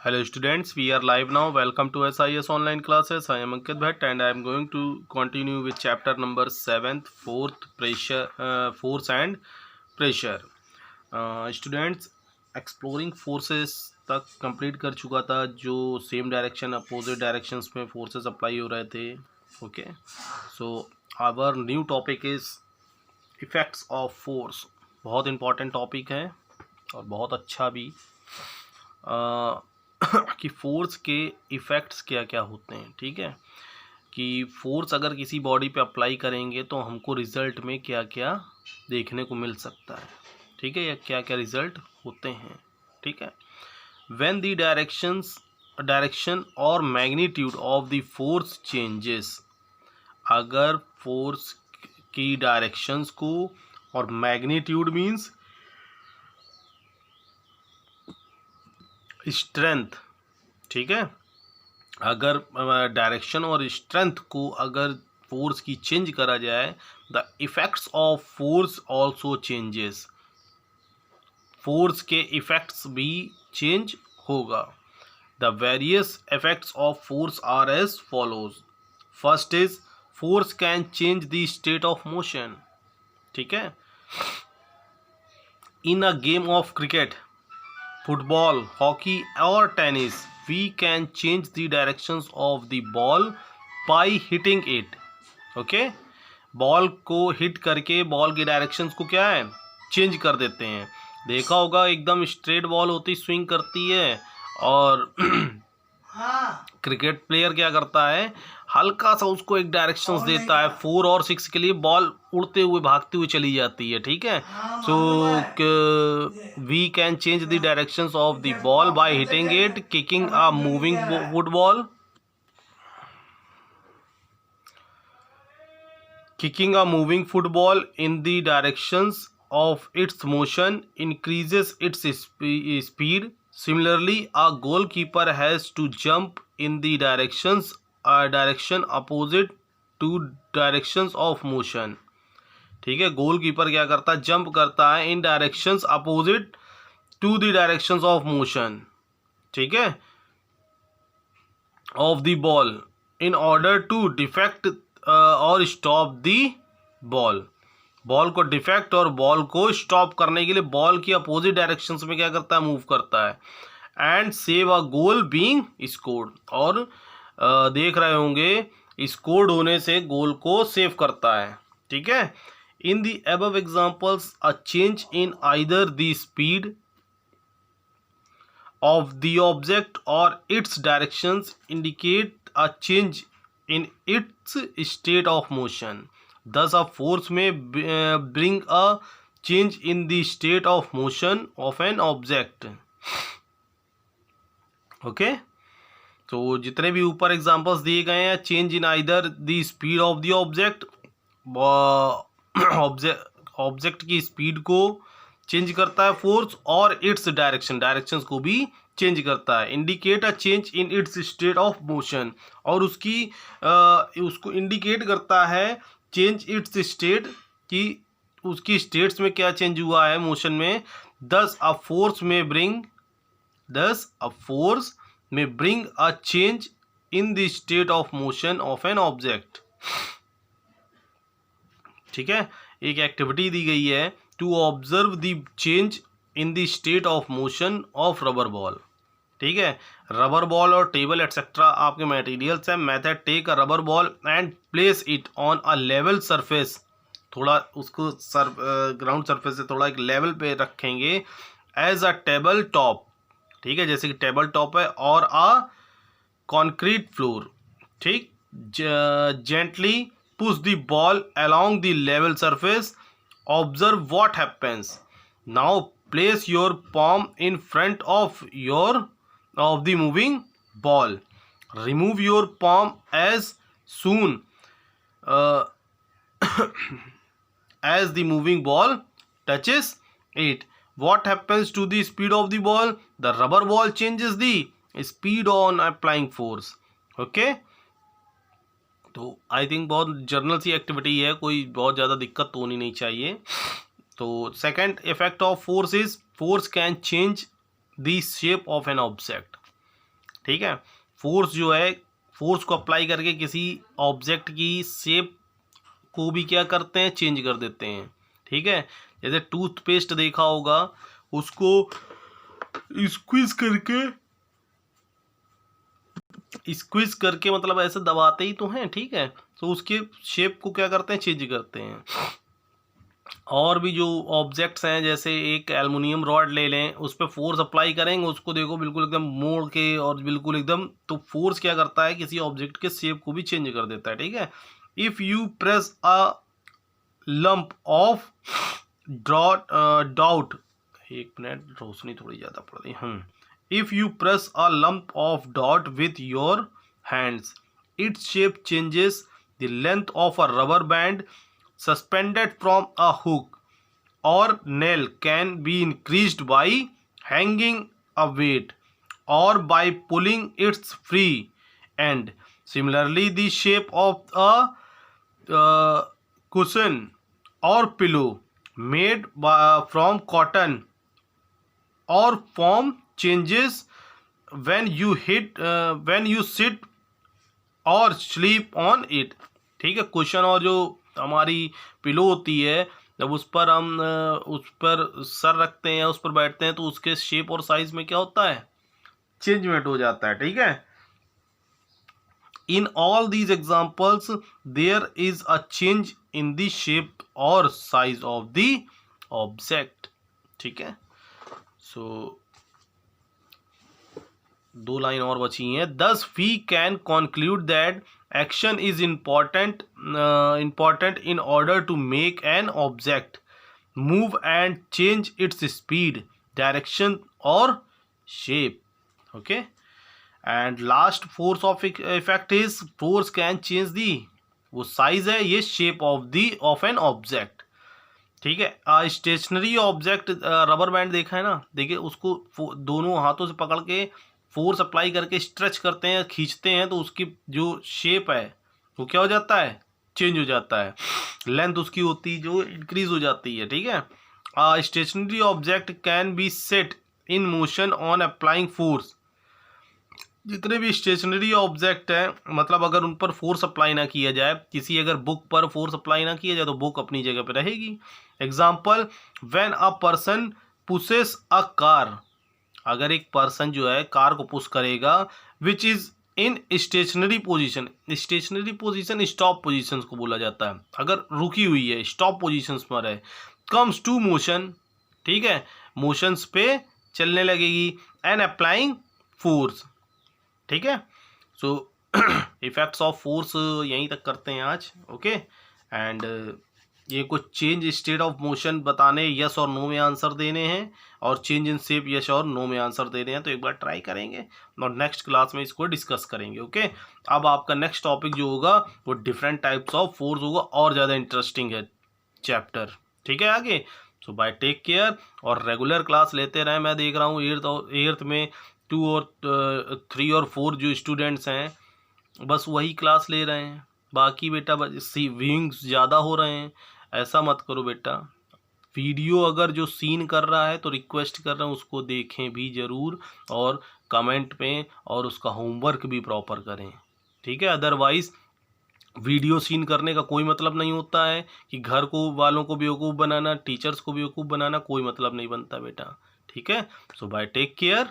Hello students, we are live now. Welcome to SIS online classes. I am Ankit Bhatt and I am going to continue with chapter number 7th, force and pressure. Students, exploring forces तक complete कर चुका था, जो same direction opposite directions में forces apply हो रहे थे. Okay, so our new topic is effects of force. बहुत इंपॉर्टेंट टॉपिक है और बहुत अच्छा भी. कि फोर्स के इफ़ेक्ट्स क्या क्या होते हैं. ठीक है, कि फोर्स अगर किसी बॉडी पे अप्लाई करेंगे तो हमको रिज़ल्ट में क्या क्या देखने को मिल सकता है. ठीक है, या क्या क्या रिज़ल्ट होते हैं. ठीक है, व्हेन द डायरेक्शन और magnitude of the force changes. अगर फोर्स की डायरेक्शंस को और मैग्नीट्यूड मीन्स स्ट्रेंथ. ठीक है, अगर डायरेक्शन और स्ट्रेंथ को अगर फोर्स की चेंज करा जाए, the effects of force also changes. Force के इफ़ेक्ट्स भी चेंज होगा. The various effects of force are as follows. First is force can change the state of motion. ठीक है, in a game of cricket, football, hockey और tennis, we can change the directions of the ball by hitting it. Okay, ball को hit करके ball की directions को क्या है, change कर देते हैं. देखा होगा एकदम स्ट्रेट बॉल होती, स्विंग करती है, और क्रिकेट प्लेयर क्या करता है, हल्का सा उसको एक डायरेक्शंस देता है. 4 और 6 के लिए बॉल उड़ते हुए भागती हुई चली जाती है. ठीक है, so we can change the directions of the ball by hitting it, kicking a moving football. Kicking a moving football in the directions of its motion increases its speed. Similarly, a goalkeeper has to jump in the direction opposite to directions of motion. ठीक है, goalkeeper क्या करता है, jump करता है in directions opposite to the directions of motion. ठीक है, of the ball in order to defect और स्टॉप दी बॉल. बॉल को डिफेक्ट और बॉल को स्टॉप करने के लिए बॉल की अपोजिट डायरेक्शंस में क्या करता है, मूव करता है. And save a goal being scored. और देख रहे होंगे स्कोर्ड होने से गोल को सेव करता है. ठीक है, in the above examples a change in either the speed of the object or its directions indicate a change in its state of motion. Thus, a force may bring a change in the state of motion of an object. Okay? तो जितने भी ऊपर examples दिए गए हैं, change in either the speed of the object, object की speed को change करता है फोर्स, और इट्स डायरेक्शंस को भी चेंज करता है. Indicate a change in its state of motion. और उसको इंडिकेट करता है चेंज इट्स स्टेट, कि उसकी स्टेट्स में क्या चेंज हुआ है मोशन में. दस अ फोर्स में bring a change in the state of motion of an object. ठीक है, एक एक्टिविटी दी गई है, to observe the change in the state of motion of rubber ball. ठीक है, रबर बॉल और टेबल एटसेट्रा आपके मटेरियल्स हैं. Method, take a rubber ball and place it on a level surface. थोड़ा उसको ग्राउंड सरफेस से थोड़ा एक लेवल पे रखेंगे. As a table top. ठीक है, जैसे कि टेबल टॉप है, और अ कॉन्क्रीट फ्लोर. ठीक, gently push the ball along the level surface. Observe what happens. Now place your palm in front of the moving ball. Remove your palm as soon as the moving ball touches it. What happens to the speed of the ball? The rubber ball changes the speed on applying force. Okay? तो I think बहुत journal सी activity है, कोई बहुत ज़्यादा दिक्कत तो होनी नहीं चाहिए. तो second effect of force is force can change the shape of an object. ठीक है। फोर्स जो है, फोर्स को अप्लाई करके किसी ऑब्जेक्ट की शेप को भी क्या करते हैं, चेंज कर देते हैं। ठीक है, जैसे टूथपेस्ट देखा होगा, उसको स्क्वीज करके मतलब ऐसे दबाते ही तो हैं। ठीक है, तो उसके शेप को क्या करते हैं, चेंज करते हैं। और भी जो ऑब्जेक्ट्स हैं, जैसे एक एल्युमिनियम रॉड ले लें, उस पर फोर्स अप्लाई करेंगे, उसको देखो बिल्कुल एकदम मोड़ के और बिल्कुल एकदम, तो फोर्स क्या करता है, किसी ऑब्जेक्ट के शेप को भी चेंज कर देता है। ठीक है, if you press a lump of doubt, एक मिनट रोशनी थोड़ी ज़्यादा पड़ रही। If you press a lump of dot with your hands, its shape changes the length of a rubber band suspended from a hook or nail can be increased by hanging a weight or by pulling its free end. Similarly, the shape of a cushion or pillow made from cotton or foam changes when you sit और sleep on it. ठीक है, question और जो हमारी pillow होती है, जब उस पर हम उस पर सर रखते हैं या उस पर बैठते हैं, तो उसके शेप और साइज में क्या होता है, चेंजमेंट हो जाता है। ठीक है, in all these examples there is a change in the shape और साइज ऑफ द ऑब्जेक्ट। ठीक है, सो दो लाइन और बची हैं। Thus we can conclude that action is important in order to make an object move and change its speed, direction और shape. Okay, and last force of effect is force can change the, वो size है, ये shape of an object. ठीक है, stationary object rubber band देखा है ना, देखिए उसको दोनों हाथों से पकड़ के फोर्स अप्लाई करके स्ट्रेच करते हैं, खींचते हैं, तो उसकी जो शेप है वो क्या हो जाता है, चेंज हो जाता है, लेंथ उसकी होती जो इंक्रीज हो जाती है। ठीक है, stationary object can be set in motion on applying force. जितने भी स्टेशनरी ऑब्जेक्ट हैं, मतलब अगर उन पर फोर्स अप्लाई ना किया जाए, किसी अगर बुक पर फोर्स अप्लाई ना किया जाए, तो बुक अपनी जगह पर रहेगी। Example, when a person pushes a car, अगर एक पर्सन जो है कार को पुश करेगा, which is in stationary position, stationary position stop positions को बोला जाता है, अगर रुकी हुई है, स्टॉप पोजीशंस पर है, कम्स टू मोशन, ठीक है, मोशंस पे चलने लगेगी, एंड अप्लाइंग फोर्स। ठीक है, सो इफेक्ट्स ऑफ फोर्स यहीं तक करते हैं आज। ओके, एंड ये कुछ चेंज स्टेट ऑफ मोशन बताने, यस और नो में आंसर देने हैं, और चेंज इन शेप यस और नो में आंसर देने हैं। तो एक बार ट्राई करेंगे और नेक्स्ट क्लास में इसको डिस्कस करेंगे। ओके, अब आपका नेक्स्ट टॉपिक जो होगा वो डिफरेंट टाइप्स ऑफ फोर्स होगा, और ज़्यादा इंटरेस्टिंग है चैप्टर। ठीक है, आगे सो बाय टेक केयर, और रेगुलर क्लास लेते रहें। मैं देख रहा हूँ एट्थ में 2 और 3 और 4 जो स्टूडेंट्स हैं बस वही क्लास ले रहे हैं, बाकी बेटा व्यूइंग्स ज़्यादा हो रहे हैं। ऐसा मत करो बेटा, वीडियो अगर जो सीन कर रहा है तो रिक्वेस्ट कर रहा हूँ उसको देखें भी ज़रूर, और कमेंट में और उसका होमवर्क भी प्रॉपर करें। ठीक है, अदरवाइज़ वीडियो सीन करने का कोई मतलब नहीं होता है कि घर को वालों को बेवकूफ़ बनाना, टीचर्स को बेवकूफ़ बनाना, कोई मतलब नहीं बनता बेटा। ठीक है, सो बाय टेक केयर।